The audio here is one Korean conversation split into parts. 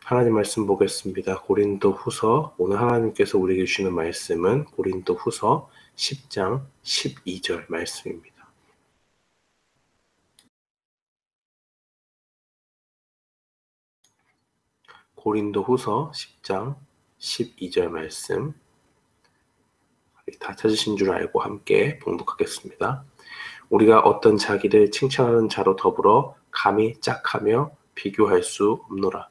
하나님 말씀 보겠습니다. 고린도 후서, 오늘 하나님께서 우리에게 주시는 말씀은 고린도 후서 10장 12절 말씀입니다. 고린도 후서 10장 12절 말씀, 다 찾으신 줄 알고 함께 봉독하겠습니다. 우리가 어떤 자기를 칭찬하는 자로 더불어 감히 짝하며 비교할 수 없노라.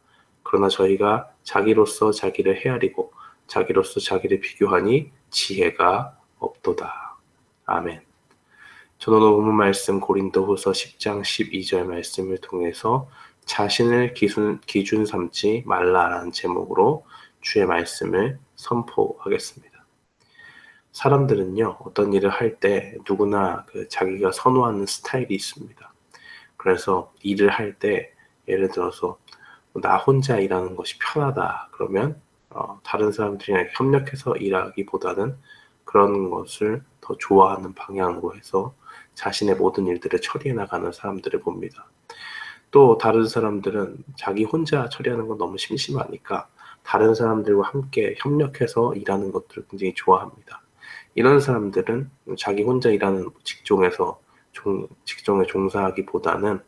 그러나 저희가 자기로서 자기를 헤아리고 자기로서 자기를 비교하니 지혜가 없도다. 아멘. 저는 오늘 본문 말씀 고린도후서 10장 12절 말씀을 통해서 자신을 기준 삼지 말라라는 제목으로 주의 말씀을 선포하겠습니다. 사람들은요, 어떤 일을 할 때 누구나 자기가 선호하는 스타일이 있습니다. 그래서 일을 할 때 예를 들어서 나 혼자 일하는 것이 편하다 그러면 다른 사람들이랑 협력해서 일하기보다는 그런 것을 더 좋아하는 방향으로 해서 자신의 모든 일들을 처리해 나가는 사람들을 봅니다. 또 다른 사람들은 자기 혼자 처리하는 건 너무 심심하니까 다른 사람들과 함께 협력해서 일하는 것들을 굉장히 좋아합니다. 이런 사람들은 자기 혼자 일하는 직종에 종사하기보다는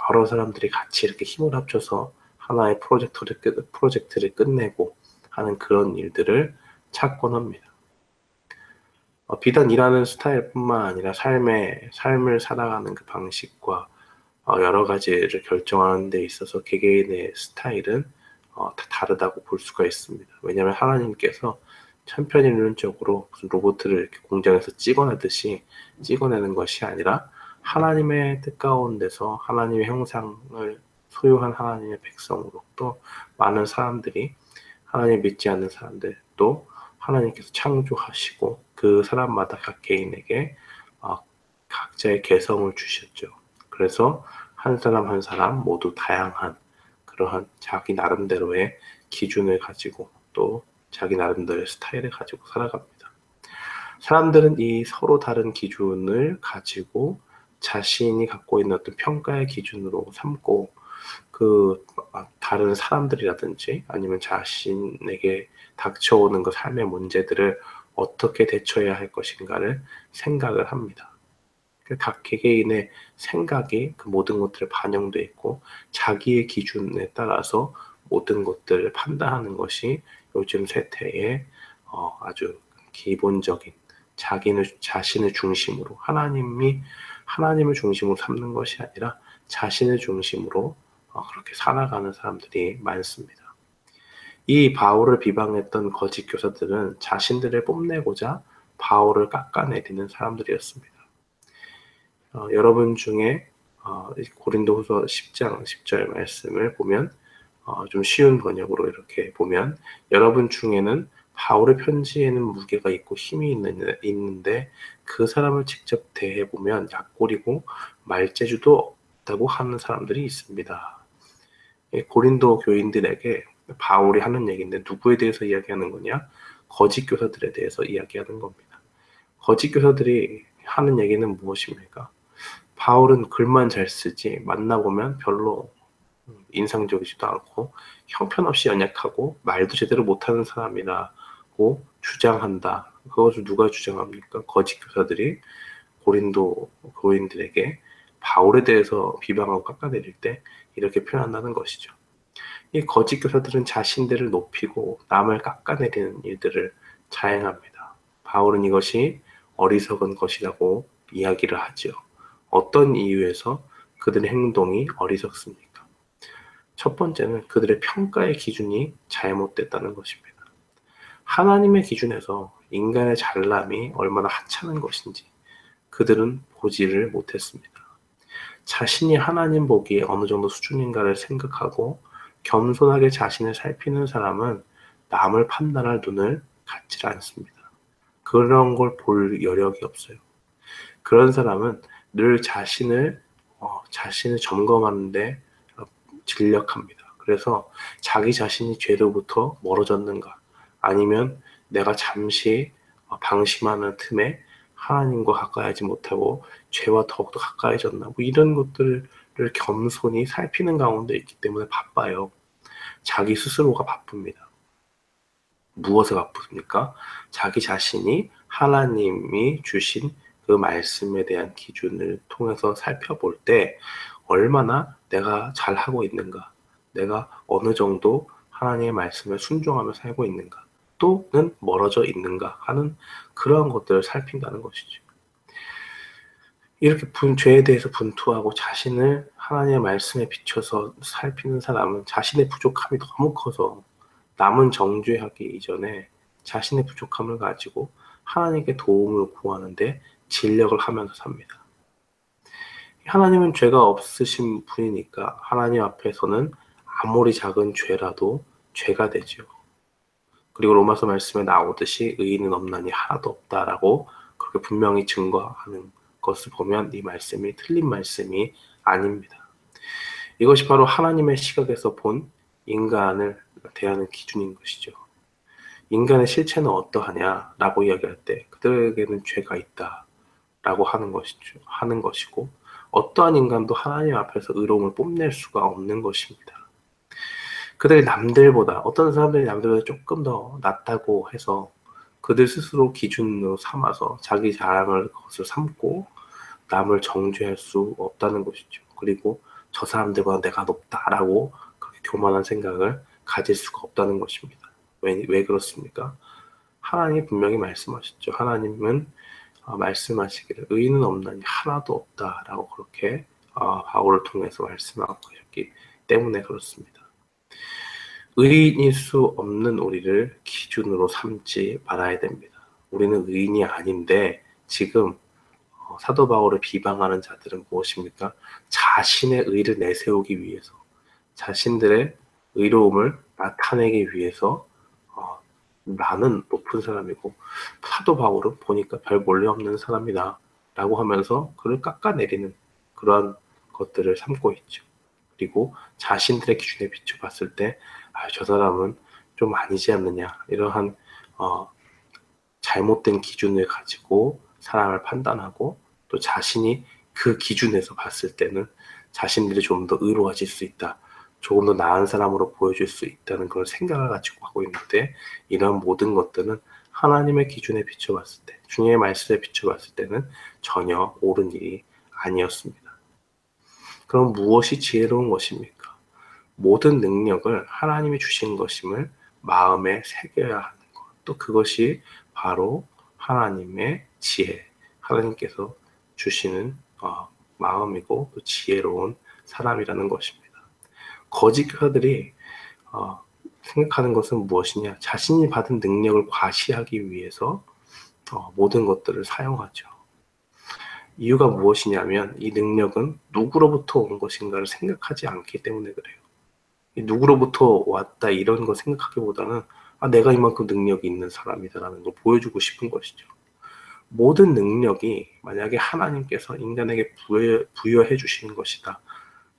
여러 사람들이 같이 이렇게 힘을 합쳐서 하나의 프로젝트를 끝내고 하는 그런 일들을 찾곤 합니다. 비단 일하는 스타일뿐만 아니라 삶을 살아가는 그 방식과 여러 가지를 결정하는 데 있어서 개개인의 스타일은 다 다르다고 볼 수가 있습니다. 왜냐하면 하나님께서 천편일률적으로 무슨 로봇을 이렇게 공장에서 찍어내듯이 찍어내는 것이 아니라 하나님의 뜻 가운데서 하나님의 형상을 소유한 하나님의 백성으로 또 많은 사람들이 하나님 믿지 않는 사람들도 하나님께서 창조하시고 그 사람마다 각 개인에게 각자의 개성을 주셨죠. 그래서 한 사람 한 사람 모두 다양한 그러한 자기 나름대로의 기준을 가지고 또 자기 나름대로의 스타일을 가지고 살아갑니다. 사람들은 이 서로 다른 기준을 가지고 자신이 갖고 있는 어떤 평가의 기준으로 삼고 다른 사람들이라든지 아니면 자신에게 닥쳐오는 그 삶의 문제들을 어떻게 대처해야 할 것인가를 생각을 합니다. 각 개개인의 생각이 그 모든 것들을 반영되어 있고 자기의 기준에 따라서 모든 것들을 판단하는 것이 요즘 세태의 아주 기본적인 자신을 중심으로 하나님을 중심으로 삼는 것이 아니라 자신을 중심으로 그렇게 살아가는 사람들이 많습니다. 이 바울을 비방했던 거짓 교사들은 자신들을 뽐내고자 바울을 깎아내리는 사람들이었습니다. 여러분 중에 고린도후서 10장 10절 말씀을 보면 좀 쉬운 번역으로 이렇게 보면 여러분 중에는 바울의 편지에는 무게가 있고 힘이 있는데 그 사람을 직접 대해보면 약골이고 말재주도 없다고 하는 사람들이 있습니다. 고린도 교인들에게 바울이 하는 얘기인데 누구에 대해서 이야기하는 거냐? 거짓 교사들에 대해서 이야기하는 겁니다. 거짓 교사들이 하는 얘기는 무엇입니까? 바울은 글만 잘 쓰지 만나보면 별로 인상적이지도 않고 형편없이 연약하고 말도 제대로 못하는 사람이라고 주장한다. 그것을 누가 주장합니까? 거짓 교사들이 고린도 교인들에게 바울에 대해서 비방하고 깎아내릴 때 이렇게 표현한다는 것이죠. 이 거짓 교사들은 자신들을 높이고 남을 깎아내리는 일들을 자행합니다. 바울은 이것이 어리석은 것이라고 이야기를 하죠. 어떤 이유에서 그들의 행동이 어리석습니까? 첫 번째는 그들의 평가의 기준이 잘못됐다는 것입니다. 하나님의 기준에서 인간의 잘남이 얼마나 하찮은 것인지 그들은 보지를 못했습니다. 자신이 하나님 보기에 어느 정도 수준인가를 생각하고 겸손하게 자신을 살피는 사람은 남을 판단할 눈을 갖지 않습니다. 그런 걸 볼 여력이 없어요. 그런 사람은 늘 자신을 점검하는데 진력합니다. 그래서 자기 자신이 죄로부터 멀어졌는가 아니면 내가 잠시 방심하는 틈에 하나님과 가까이 하지 못하고 죄와 더욱더 가까이졌나 이런 것들을 겸손히 살피는 가운데 있기 때문에 바빠요. 자기 스스로가 바쁩니다. 무엇에 바쁩니까? 자기 자신이 하나님이 주신 그 말씀에 대한 기준을 통해서 살펴볼 때 얼마나 내가 잘하고 있는가, 내가 어느 정도 하나님의 말씀에 순종하며 살고 있는가, 또는 멀어져 있는가 하는 그러한 것들을 살핀다는 것이죠. 이렇게 죄에 대해서 분투하고 자신을 하나님의 말씀에 비춰서 살피는 사람은 자신의 부족함이 너무 커서 남은 정죄하기 이전에 자신의 부족함을 가지고 하나님께 도움을 구하는데 진력을 하면서 삽니다. 하나님은 죄가 없으신 분이니까 하나님 앞에서는 아무리 작은 죄라도 죄가 되죠. 그리고 로마서 말씀에 나오듯이 의인은 없나니 하나도 없다라고 그렇게 분명히 증거하는 것을 보면 이 말씀이 틀린 말씀이 아닙니다. 이것이 바로 하나님의 시각에서 본 인간을 대하는 기준인 것이죠. 인간의 실체는 어떠하냐라고 이야기할 때 그들에게는 죄가 있다라고 하는 것이고 어떠한 인간도 하나님 앞에서 의로움을 뽐낼 수가 없는 것입니다. 그들이 남들보다 어떤 사람들이 남들보다 조금 더 낫다고 해서 그들 스스로 기준으로 삼아서 자기 자랑을 그것을 삼고 남을 정죄할 수 없다는 것이죠. 그리고 저 사람들보다 내가 높다라고 그렇게 교만한 생각을 가질 수가 없다는 것입니다. 왜 그렇습니까? 하나님이 분명히 말씀하셨죠. 하나님은 말씀하시기를 의인은 없나니 하나도 없다라고 그렇게 바울을 통해서 말씀하고 계셨기 때문에 그렇습니다. 의인일 수 없는 우리를 기준으로 삼지 말아야 됩니다. 우리는 의인이 아닌데 지금 사도 바울을 비방하는 자들은 무엇입니까? 자신의 의를 내세우기 위해서 자신들의 의로움을 나타내기 위해서 나는 높은 사람이고 사도 바울은 보니까 별 볼일 없는 사람이다 라고 하면서 그를 깎아내리는 그러한 것들을 삼고 있죠. 그리고 자신들의 기준에 비춰봤을 때 저 사람은 좀 아니지 않느냐 이러한 잘못된 기준을 가지고 사람을 판단하고 또 자신이 그 기준에서 봤을 때는 자신들이 좀 더 의로워질 수 있다. 조금 더 나은 사람으로 보여줄 수 있다는 걸 생각을 가지고 하고 있는데 이런 모든 것들은 하나님의 기준에 비춰봤을 때 주님의 말씀에 비춰봤을 때는 전혀 옳은 일이 아니었습니다. 그럼 무엇이 지혜로운 것입니까? 모든 능력을 하나님이 주신 것임을 마음에 새겨야 하는 것. 또 그것이 바로 하나님의 지혜, 하나님께서 주시는 마음이고 또 지혜로운 사람이라는 것입니다. 거짓 교사들이 생각하는 것은 무엇이냐? 자신이 받은 능력을 과시하기 위해서 모든 것들을 사용하죠. 이유가 무엇이냐면 이 능력은 누구로부터 온 것인가를 생각하지 않기 때문에 그래요. 누구로부터 왔다 이런 거 생각하기보다는 내가 이만큼 능력이 있는 사람이다라는 걸 보여주고 싶은 것이죠. 모든 능력이 만약에 하나님께서 인간에게 부여해 주시는 것이다.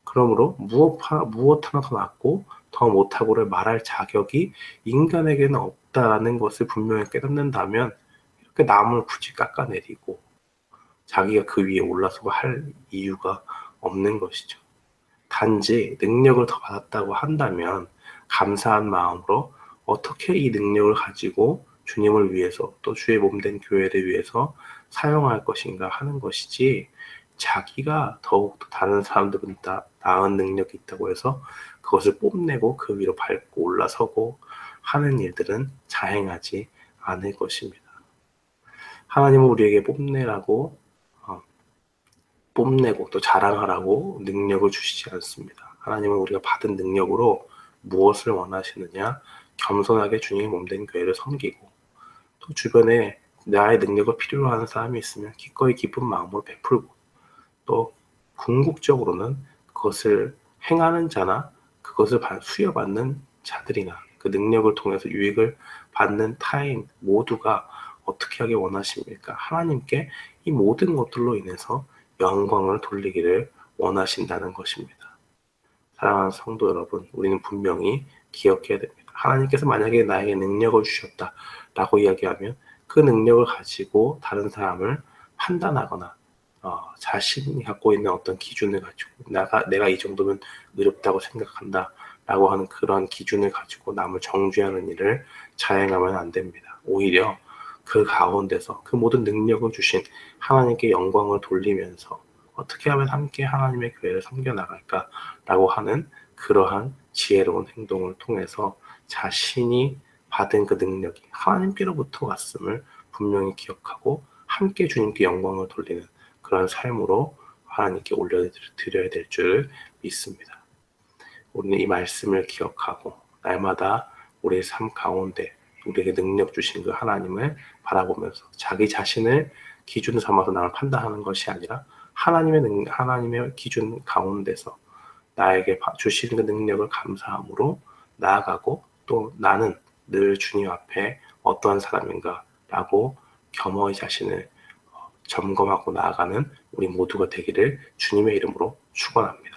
그러므로 무엇 하나 더 낫고 더 못하고를 말할 자격이 인간에게는 없다라는 것을 분명히 깨닫는다면 이렇게 남을 굳이 깎아내리고 자기가 그 위에 올라서고 할 이유가 없는 것이죠. 단지 능력을 더 받았다고 한다면 감사한 마음으로 어떻게 이 능력을 가지고 주님을 위해서 또 주의 몸된 교회를 위해서 사용할 것인가 하는 것이지 자기가 더욱더 다른 사람들보다 나은 능력이 있다고 해서 그것을 뽐내고 그 위로 밟고 올라서고 하는 일들은 자행하지 않을 것입니다. 하나님은 우리에게 뽐내고 또 자랑하라고 능력을 주시지 않습니다. 하나님은 우리가 받은 능력으로 무엇을 원하시느냐? 겸손하게 주님의 몸된 교회를 섬기고 또 주변에 나의 능력을 필요로 하는 사람이 있으면 기꺼이 기쁜 마음으로 베풀고 또 궁극적으로는 그것을 행하는 자나 그것을 수여받는 자들이나 그 능력을 통해서 유익을 받는 타인 모두가 어떻게 하길 원하십니까? 하나님께 이 모든 것들로 인해서 영광을 돌리기를 원하신다는 것입니다. 사랑하는 성도 여러분, 우리는 분명히 기억해야 됩니다. 하나님께서 만약에 나에게 능력을 주셨다라고 이야기하면 그 능력을 가지고 다른 사람을 판단하거나 자신이 갖고 있는 어떤 기준을 가지고 내가 이 정도면 의롭다고 생각한다 라고 하는 그런 기준을 가지고 남을 정죄하는 일을 자행하면 안 됩니다. 오히려 그 가운데서 그 모든 능력을 주신 하나님께 영광을 돌리면서 어떻게 하면 함께 하나님의 교회를 섬겨나갈까라고 하는 그러한 지혜로운 행동을 통해서 자신이 받은 그 능력이 하나님께로부터 왔음을 분명히 기억하고 함께 주님께 영광을 돌리는 그런 삶으로 하나님께 올려드려야 될 줄 믿습니다. 우리는 이 말씀을 기억하고 날마다 우리의 삶 가운데 우리에게 능력 주신 그 하나님을 바라보면서 자기 자신을 기준 삼아서 나를 판단하는 것이 아니라 하나님의 기준 가운데서 나에게 주신 그 능력을 감사함으로 나아가고 또 나는 늘 주님 앞에 어떠한 사람인가 라고 겸허히 자신을 점검하고 나아가는 우리 모두가 되기를 주님의 이름으로 축원합니다.